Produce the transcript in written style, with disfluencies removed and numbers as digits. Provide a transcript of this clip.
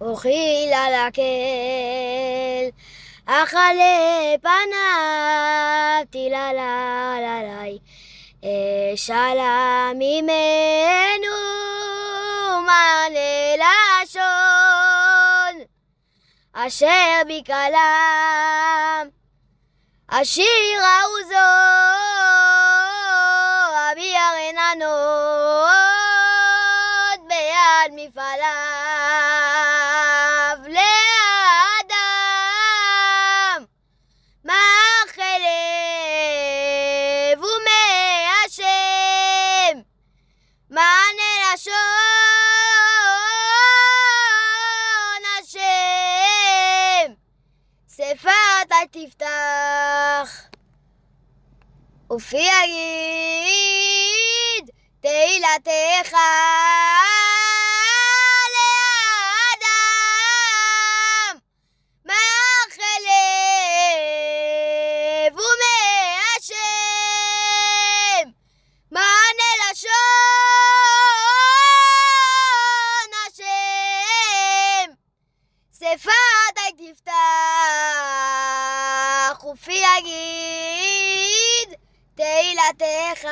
אוכיל על הקל, אכלה פניו, תיללה עלי, אשאלה ממנו מענה לשון, אשר בקלם, השירה וזו, אביה רננות ביד מפעליו לאדם, מחלב ומהשם, מענה לשון השם, שפת אל תפתח ופי יגיד תהילתך לאדם, מחלב ומהשם, מענה לשון השם, שפת אל תפתח ופי יגיד תהילתך.